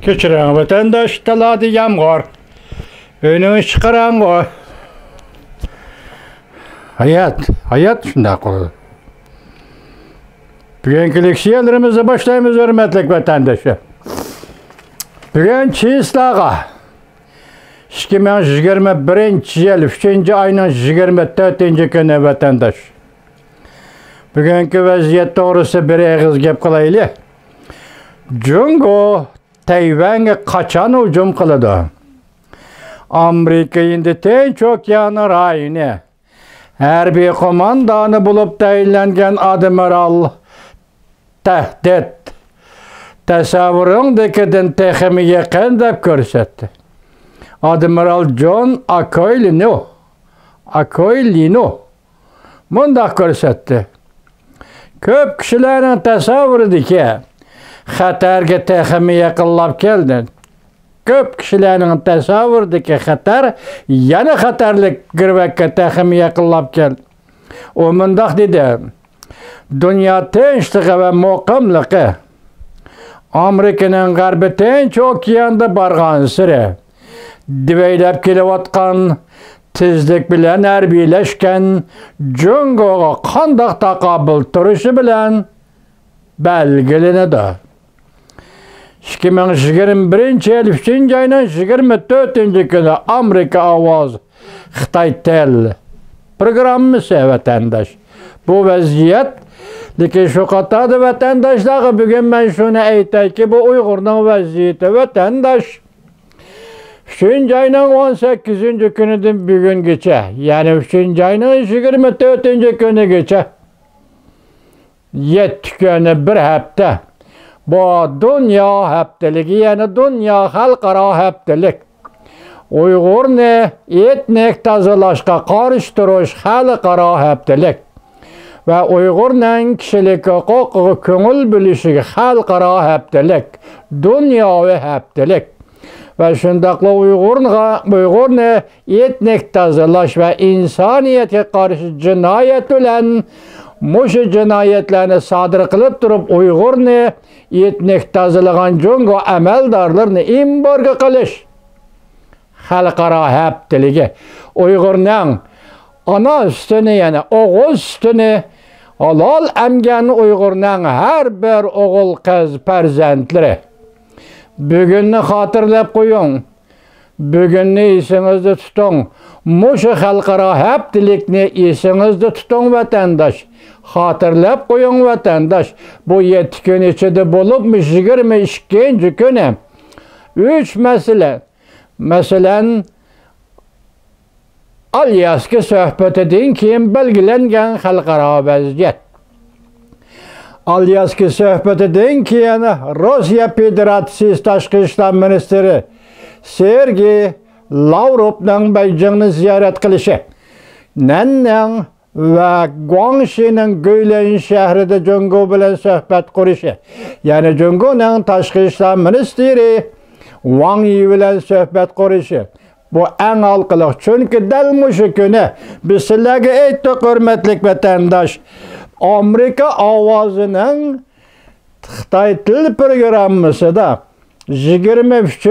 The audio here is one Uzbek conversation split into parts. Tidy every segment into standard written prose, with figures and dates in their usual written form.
Keçiren vatandaş taladı yamgor. Önünü çıkaran o. Hayat şunda koydu. Bugünkü leksiyalarımıza başlayımız hürmetlik vatandaşı. Bugün Çiğislağa 2021 yıl 3. ayının 24. günü vatandaş. Bugünkü vaziyet doğrusu bir ağız gep kılaylı. Jungo Tayvan'a kaçan hücum kılıdı. Amerika indi en çok yanır aynı. Her bir komandanı bulup tayinlengen admiral tehdit tasavvurundakiden tehimi yakın da görsetti. Admiral John Aquilino bunda görsetti. Köp kişilerin tasavvurdu ki xatarga tehimi yakınlap geldin. Köp kişilerin tasavvurdu ki xatar yana xatarlık girvekke tehimi yakınlap geldi. O mundaq dedi. Dünya tinçliği ve muqimliği Amerika'nın garbi tinç okeanda bargan sırı diveylep kelevatkan tizlik bilen erbiyleşken Jungo'ga qandaq taqabıl turuşu bilen belgilenedi. 2021 yıl 3. ayının 24. günü Amerika Avaz Xitay Tel programımızı vatandaş. Bu vaziyet lekin şu katadı vatandaşlar bugün ben şunu aytay ki bu Uygur'un vaziyeti vatandaş. 3. ayının 18. günüdün bugün geçe. Yani 3. ayının 24. günü geçe. 7 günü bir hafta. Bu dünya haftaligi yani dünya halkara haftalık. Uygur'ni etnik tazılaşka karıştırış halkara haftalık. Ve Uygur'un kişilik hukuku köngül bilişi halkara haftalık. Dünyavi haftalık. Ve şundakla Uygur'un etnik tazılaş ve insaniyete karşı cinayet olan muşu cinayetlerini sadır kılıp durup Uygur'un etnik tazılığın Jungo emeldarlarını imbargı kılış. Halkara haftaligi. Uygur'un ana üstünü yani oğul üstünü alal emgen Uygur'un her bir oğul kız perzentleri. Bugünni hatırlap koyun. Bugünni isinizde tutun. Muşu halkara haftalikni isinizde tutun vatandaş. Hatırlap koyun vatandaş. Bu 7 gün içinde bulup 22. günü 3 mesele. Mesela Alyaski söhbet edin kim belgilengen halkara vaziyet. Alyaski söhbet edin ki yani Rusya Federasyası Taşkı İşler Ministeri Sergey Lavrov'dan Beijing'ni ziyaret kılışı. Nan'dan ve Guangxi'nin Göyleyin şehrinde Jungo bilen söhbet kuruşu. Yani Jungo'nun Taşkı İşler Ministeri Wang Yi bilen söhbet kuruşu. Bu en halkılık. Çünkü delmişi günü biz sizlerge ettik hürmetlik vatandaş. Amerika Avazı'nın Xitay Til programımızı da 23.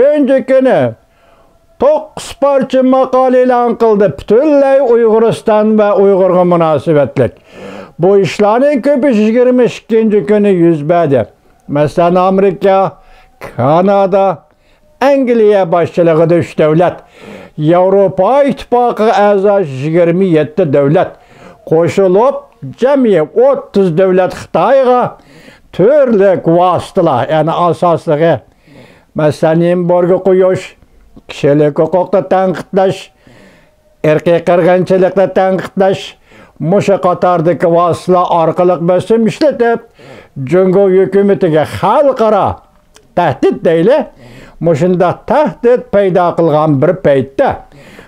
günü 9 parça makale ilan kıldı. Bütünley Uyguristan ve Uygur'a münasebetlik. Bu işlerin köpü 22. günü yüzbedi. Mesela Amerika, Kanada, Angliya başçılığı 3 devlet. Avrupa İttifakı aza 27 devlet. Koşulup cemi 30 devlet Xitay'a türlük vasıtalar yani asaslığı. Mesela imbargo koyuş, kişilik hukukta tenkitleş, erkek kırgınçılıkta tenkitleş, muşa Katar'daki vasıtalar arkalık besim işletip, Jungo hükümetiga halkara tehdit değil. Muşunda tehdit peyda kılgan bir peytte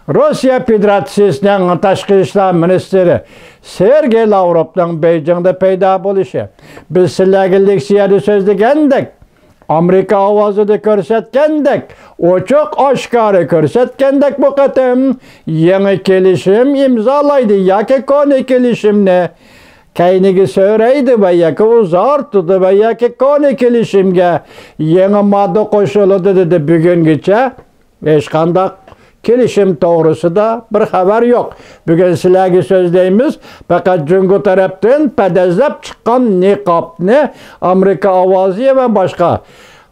Rusya Federasyası'nın Taşkı İşler Ministeri Sergey Lavrov'dan Beijing'de peyda buluşu. Biz sizlerge leksiyada sözlegendik. Amerika Avazı'da körsetkendik. O çok aşkarı körsetkendik bu katım. Yeni kelişim imzalaydı. Yaki konu kelişimni Kayniga so'raydi va yoki uzartdi va yoki koni kelishimga yangi modda qo'shiladi dedi. Bugungacha hech qanday kelishim to'g'risida bir xabar yo'q. Bugun sizlarga so'zlaymiz, faqat Jungo tarafdan padazlab chiqqan niqobni Amerika ovozi va boshqa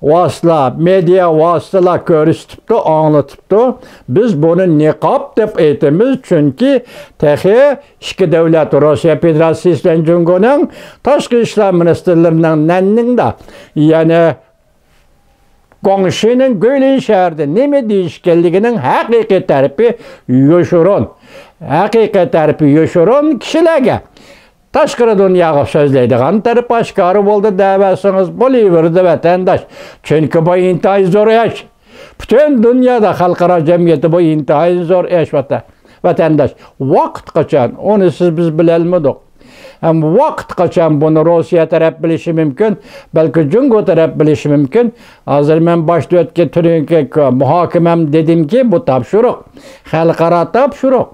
vasıtalar, media vasıtalar ko'rsatibdi, anglatibdi. Biz buni niqob deb aytamiz, chunki tehi ikki davlat, Rossiya Federatsiyasi bilan Jungoning tashqi ishlar ministrlarining nanninda, ya'ni Gongşi'nin Gölün şəhərdə nemi deyişkənliginin həqiqi tərəfi yoşurun. Həqiqi tərəfi yoşurun kişilərə. Taşqırı dünyağı sözləydiğən tərəf aşkarı oldu dəvəsiniz buluverdi vətəndaş. Çünki bu intihai zor iş. Bütün dünyada xalqara cəmiyyəti bu intihai zor iş vətəndaş. Vaqt qaçan, onu biz biləlmədik. Hem vaqt qaçan bunu Rossiya taraf bilishi mümkün, belki Jungo taraf bilishi mümkün. Hazır men başta ötken türünki muhakimem dedim ki bu tapşırıq, xalqara tapşırıq.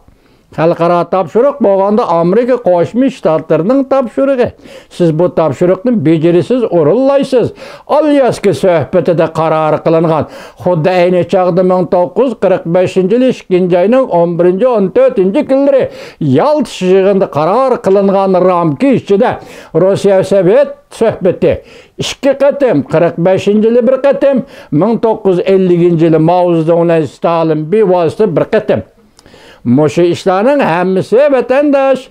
Xalqara tapşırıq bo'lganda Amerika Qo'shma Shtatlarning tapşırığı. Siz bu tapşırıqni becerisiz o'rinlaysiz. Alyaska suhbatida qaror qilingan. Xuddi ayni chaqda 1945-yil 2-oyning 11-14-kunlari Yalta yig'inida qaror qilingan ramka ichida Rossiya Sovet suhbati 2 qatim, 45-yili 1 qatim, 1950-yili Mao Zedong Stalin bevosita 1 qatim. Muşu işlerin hemmisi vatandaş.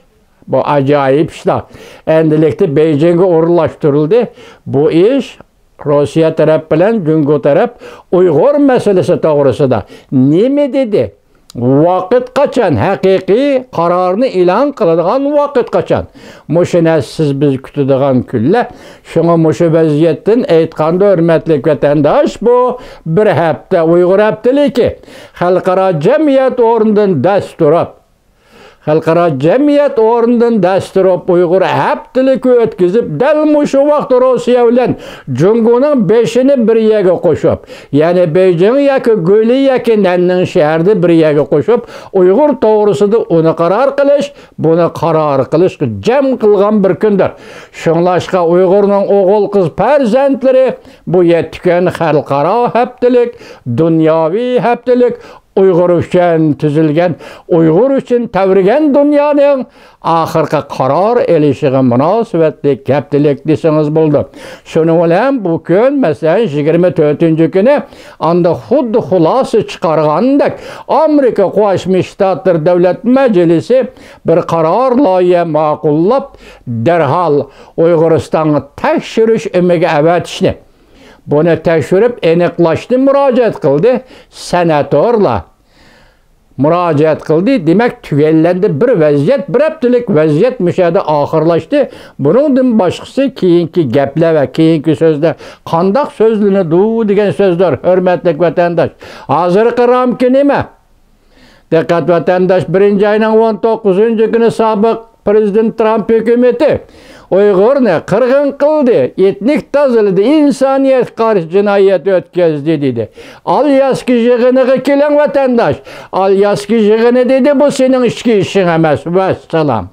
Bu acayip işler. Endilikte Beijing'e uğurlaştırıldı. Bu iş Rusya taraf bilen Jungo taraf Uygur meselesi doğrusu da. Ne mi dedi? Vakit kaçan, hakiki kararını ilan kıladigan vakit kaçan. Muşuna siz biz kütüdigan külle. Şuna muşu vaziyetten aytqanda hürmetlik vatandaş bu bir hafta Uygur haftaliki. Xalqara cemiyet orundan dasturab. Xalqara cemiyet orundan dasturab Uygur haftalik ötkizip dal muşu vaqt Rossiya bilen Jungo'nun 5'ini bir yere koşup, yani Beijing yaki Gölü yaki Nanning şehirde bir yere koşup Uygur toğrusu da onu karar kılış, bunu karar kılış cem kılgan bir gündür. Şunlaşka Uygur'un oğul kız perzentleri bu yetken xalqara haftalik, dünyavi haftalik, Uygur üçün tüzülgen, Uygur üçün təvirgen dünyanın ahırqı karar elişiği münasibetli kəptilik desiniz buldu. Şunu bilen bu gün mesela 24. günü anda xuddi xulası çıkarğandak Amerika Qo'shma Shtatlar Davlat Meclisi bir karar layihə maqullab derhal Uyguristan'ı tekşiriş ümigi əvətişini. Bunu tekşirip eniqlaştı, müracaat kıldı. Senatorla müracaat kıldı. Demek tügellendi bir vaziyet, bir haftalık vaziyet müşahede ahırlaştı. Bunun başkası keyinki gepler ve keyinki sözler. Kandak sözlüğüne doğu degen sözler. Hürmetlik vatandaş. Hazırkı ramki neme? Dikkat vatandaş 1. ayının 19. günü sabık Prezident Trump hükümeti Uygur'ni qirg'in qildi, etnik tozaladi, insoniyat qarshi jinoyat o'tkazdi dedi. Alyaski yig'iniga keling vatandash. Alyaski yig'ini dedi, bu sening ichki ishing emas. Vassalam.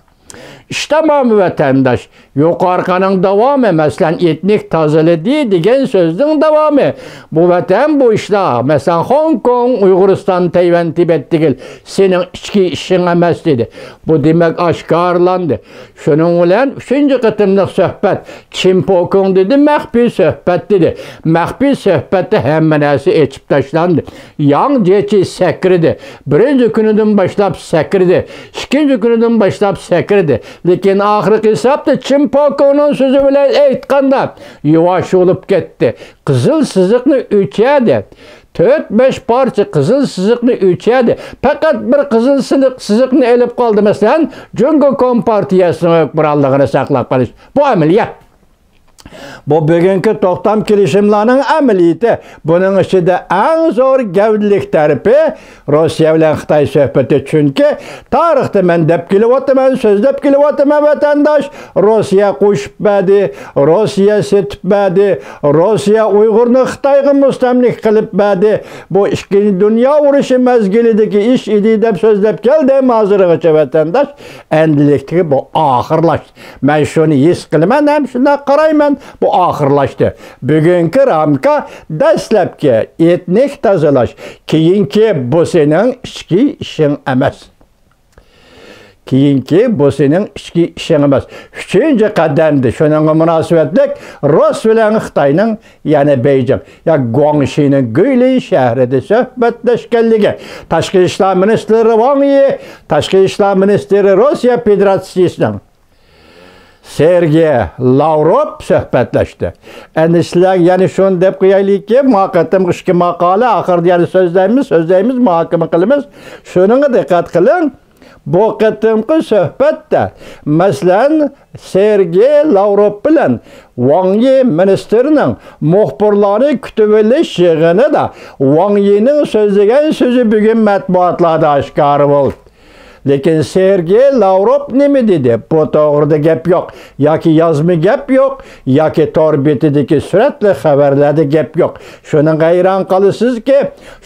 İştamam vatandaş. Yukarıkanın devamı mesela etnik tazeli degan sözün devamı. Bu vatan bu işler. Mesela Hong Kong, Uyguristan, Tayvan, Tibet değil. Senin içki işin emas dedi. Bu demek aşkarlandı. Şunun ulan 3. kıtımlık sohbet. Chimpokong dedi, mahfi sohbet dedi. Mahfi sohbeti hemmenesi içip taşlandı. Yan geçi sekirdi. 1. günüden başlap sekirdi. 2. günüden başlap sekirdi. Lekin ahirki hesapta Chimpokong'un sözü bile aytqanda yuvaş olup gitti. Kızıl sızıqni üçedi. 4-5 parça kızıl sızıqni üçedi. Fakat bir kızıl sızıqni elip kaldı mesela Jungo Kompartiyasının hükümranlığını saklap kalış. Bu ameliyat. Bu bugünkü to'xtam kelishimlarining amaliyati. Buning ichida eng zo'r gavdalik tarafi Rossiya bilan Xitoy suhbati, chunki tarixda men deb kelyapman, so'zlab kelyapman vatandosh, Rossiya qo'shib berdi, Rossiya setib berdi, Rossiya Uyg'urni Xitoyga mustamlik qilib berdi. Bu ikkinchi dunyo urushi mezgilidagi ish edi deb so'zlab keldim hozirgacha vatandosh. Endilikdagi bu oxirlashdi. Men shuni his qilaman, ham shunday qarayman. Bu oxirlashdi. Bugungi ramka dastlabki etnik tozalash, keyingi bu sening ichki ishing emas. Keyingi bu sening ichki ishing emas. 3-chi qadamda shunga munosabatlik Rus bilan Xitoyning, ya'ni Beijing, Guangxining Guilin shahrida suhbatlashganligi. Tashqi ishlar ministri Wang Yi, tashqi ishlar ministri Rossiya Federatsiyasining Sergey Lavrov suhbatlashdi. Endi sizlar yana shuni deb qo'yaylikki, muhokama qilishga maqola, oxirida yana so'zlaymiz, muhokama qilamiz. Shunga diqqat qiling. Bu qatimqi suhbatda masalan Sergey Lavrov bilan Wang Yi ministrining muxbirlarni kutib olish yig'inida Wang Yining so'zlagan so'zi bugun matbuotlarda oshkor bo'ldi. Lekin Sergey Lavrov nima dedi? Bu to'g'rida gap yo'q, yoki yozma gap yo'q, yoki tor betidagi suratli xabarlarda gap yo'q. Shuni hayron qolasizki,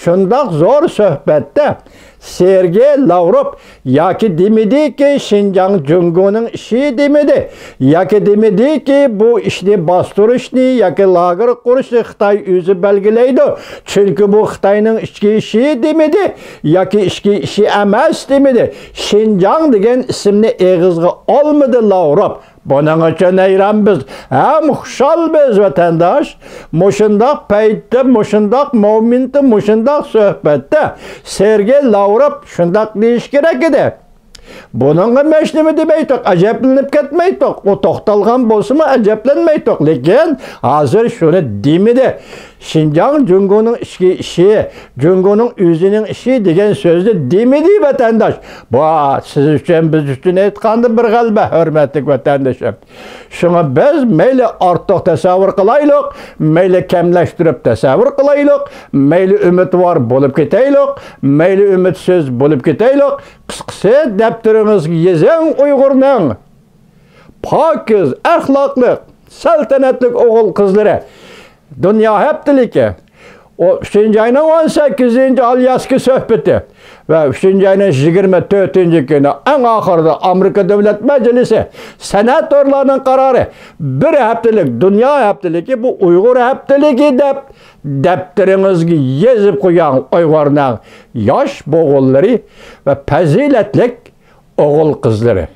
shundoq zo'r suhbatda Sergey Lavrov yoki demediki Xinjiang Jungoning ishi demedi, yoki demediki bu ishni bostirishni yoki lager qurishni Xitoy o'zi belgilaydi. Chunki bu Xitoyning ichki ishi demedi, yoki ichki ishi emas demedi. Xinjiang degan ismni eg'izga olmadi Lavrov. Buning uchun hayronmiz, ham xusholmiz vatandosh. Mushundoq paytda, mushundoq momentda, mushundoq suhbatda Sergey Lavrov shundoq deyish kerak edi. Buningga mesh nima demaydik, ajablanib ketmaydik. O to'xtalgan bo'lsa-mu ajablanmaydik. Lekin hozir shuni demidi. Xinjiang Jungoning ichki ishi, Jungoning o'zining ishi degan so'zni demidi vatandosh. Bu siz uchun, biz uchun aytganda bir g'alaba, hurmatli vatandoshim. Shunga biz mayli ortiq tasavvur qilaylik, mayli kamlashtirib tasavvur qilaylik, mayli umidvor bo'lib ketaylik, mayli umidsiz bo'lib ketaylik. Qisqasi daftarimizga yezing Uyg'urning pokiz, axloqli, saltanatli o'g'il qizlari dunyo haftaligi o 3-ayning 18-ci alyaski suhbati ve 3-ayning 24-ci günü en ahırda Amerika Devlet Meclisi senatorlarının kararı bir haftalık dünya haftaligi, bu Uygur haftaligi deb daftaringizga yezib qo'ygan Uyg'urning yosh bo'g'ilları ve faziletlik o'g'il qizlari.